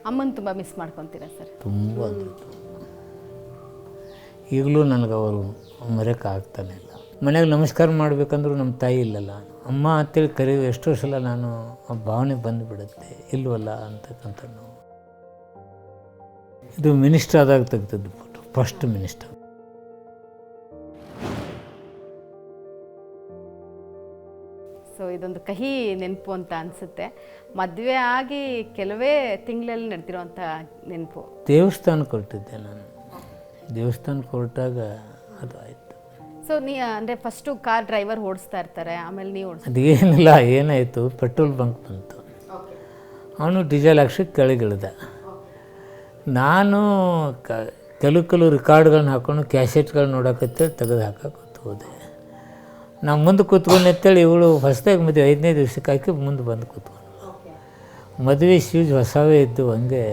ಅಮ್ಮನ ತುಂಬ miss ಮಾಡ್ಕೊತೀರಾ sir? ತುಂಬ ಈಗಲೂ ನನಗೆ ಅವರು ಮರೆಯೋಕ್ಕಾಗ್ತಾನೆ ಇಲ್ಲ. ಮನೆಗೆ ನಮಸ್ಕಾರ ಮಾಡಬೇಕಂದ್ರೂ ನಮ್ಮ ತಾಯಿ ಇಲ್ಲಲ್ಲ, ಅಮ್ಮ ಅಂತೇಳಿ ಕರೆಯೋ ಎಷ್ಟೋ ಸಲ ನಾನು ಆ ಭಾವನೆ ಬಂದುಬಿಡುತ್ತೆ, ಇಲ್ವಲ್ಲ ಅಂತಕ್ಕಂಥ ನಾವು. ಇದು ಮಿನಿಸ್ಟರ್ ಆದಾಗ ತೆಗ್ದದ್ದು ಫೋಟೋ, ಫಸ್ಟ್ ಮಿನಿಸ್ಟರ್. ಸೊ ಇದೊಂದು ಕಹಿ ನೆನಪು ಅಂತ ಅನಿಸುತ್ತೆ. ಮದುವೆ ಆಗಿ ಕೆಲವೇ ತಿಂಗಳಲ್ಲಿ ನಡೆದಿರೋವಂಥ ನೆನಪು. ದೇವಸ್ಥಾನಕ್ಕೆ ಹೊರಟಿದ್ದೆ ನಾನು, ದೇವಸ್ಥಾನಕ್ಕೆ ಹೊರಟಾಗ ಅದು ಆಯಿತು. ಸೊ ಅಂದರೆ ಫಸ್ಟು ಕಾರ್ ಡ್ರೈವರ್ ಓಡಿಸ್ತಾ ಇರ್ತಾರೆ, ಆಮೇಲೆ ನೀವು ಅದೇನಿಲ್ಲ, ಏನಾಯಿತು, ಪೆಟ್ರೋಲ್ ಬಂಕ್ ಬಂತು, ಅವನು ಡೀಸೆಲ್ ಹಾಕ್ಸಿ ಕೆಳಗಿಳಿದ. ನಾನು ಕೆಲವು ರಿಕಾರ್ಡ್ಗಳನ್ನ ಹಾಕೊಂಡು ಕ್ಯಾಸೆಟ್ಗಳು ನೋಡೋಕತ್ತೇಳಿ ತೆಗೆದು ಹಾಕಕ್ಕೆ ಹೋದೆ. ನಾವು ಮುಂದೆ ಕೂತ್ಕೊಂಡು ಅಂತೇಳಿ ಇವಳು ಹೊಸದಾಗಿ ಮದುವೆ 5ನೇ ದಿವ್ಸಕ್ಕೆ ಹಾಕಿ ಮುಂದೆ ಬಂದು ಕೂತ್ಕೊಂಡು, ಮದುವೆ ಶೂಸ್ ಹೊಸವೇ ಇದ್ದು ಹಂಗೆ.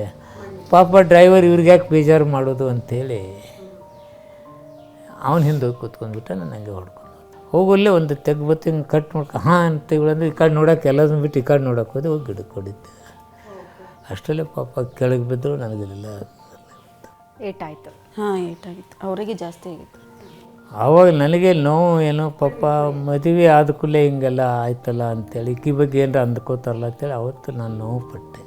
ಪಾಪ ಡ್ರೈವರ್ ಇವ್ರಿಗೆ ಯಾಕೆ ಬೇಜಾರು ಮಾಡೋದು ಅಂಥೇಳಿ ಅವನ ಹಿಂದೆ ಹೋಗಿ ಕೂತ್ಕೊಂಡ್ಬಿಟ್ಟ. ನಾನು ಹಂಗೆ ಹೊಡ್ಕೊಂಡು ಹೋಗಲ್ಲೇ ಒಂದು ತೆಗ್ಬತ್ತು ಹಿಂಗೆ ಕಟ್ ಮಾಡ್ಕೊ ಹಾಂ ಅಂತ ಇವಳಂದ್ರೆ ಈ ಕಡೆ ನೋಡೋಕೆ ಎಲ್ಲದನ್ನು ಬಿಟ್ಟು ಈ ಕಡೆ ನೋಡೋಕೆ ಹೋದೆ, ಹೋಗಿ ಗಿಡಕ್ಕೆ ಹೊಡಿದ್ದೆ. ಅಷ್ಟರಲ್ಲೇ ಪಾಪ ಕೆಳಗೆ ಬಿದ್ದರು, ನನಗಿಲ್ಲ ಏಟಾಯಿತು. ಹಾಂ, ಏಟಾಗಿತ್ತು, ಅವರಿಗೆ ಜಾಸ್ತಿ ಆಗಿತ್ತು. ಆವಾಗ ನನಗೆ ನೋವು, ಏನೋ ಪಾಪ ಮದುವೆ ಆದ ಕೂಡಲೇ ಹಿಂಗೆಲ್ಲ ಆಯ್ತಲ್ಲ ಅಂಥೇಳಿ, ಈ ಬಗ್ಗೆ ಏನರ ಅಂದ್ಕೋತಾರಲ್ಲ ಅಂತೇಳಿ ಅವತ್ತು ನಾನು ನೋವು ಪಟ್ಟೆ.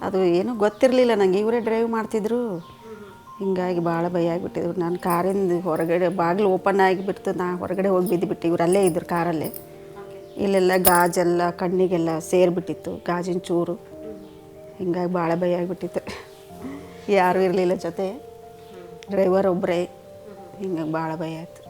ಅದು ಏನೂ ಗೊತ್ತಿರಲಿಲ್ಲ ನನಗೆ, ಇವರೇ ಡ್ರೈವ್ ಮಾಡ್ತಿದ್ರು. ಹಿಂಗಾಗಿ ಭಾಳ ಭಯ ಆಗಿಬಿಟ್ಟಿದ್ರು. ನಾನು ಕಾರಿಂದ ಹೊರಗಡೆ ಬಾಗಿಲು ಓಪನ್ ಆಗಿಬಿಡ್ತು, ನಾನು ಹೊರಗಡೆ ಹೋಗಿ ಬಿದ್ದುಬಿಟ್ಟು ಇವರಲ್ಲೇ ಇದ್ದರು ಕಾರಲ್ಲೇ. ಇಲ್ಲೆಲ್ಲ ಗಾಜೆಲ್ಲ ಕಣ್ಣಿಗೆಲ್ಲ ಸೇರಿಬಿಟ್ಟಿತ್ತು, ಗಾಜಿನ ಚೂರು. ಹಿಂಗಾಗಿ ಭಾಳ ಭಯ ಆಗಿಬಿಟ್ಟಿತ್ತು. ಯಾರೂ ಇರಲಿಲ್ಲ ಜೊತೆ, ಡ್ರೈವರ್ ಒಬ್ಬರೇ. ಹಿಂಗಾಗಿ ಭಾಳ ಭಯ ಆಯಿತು.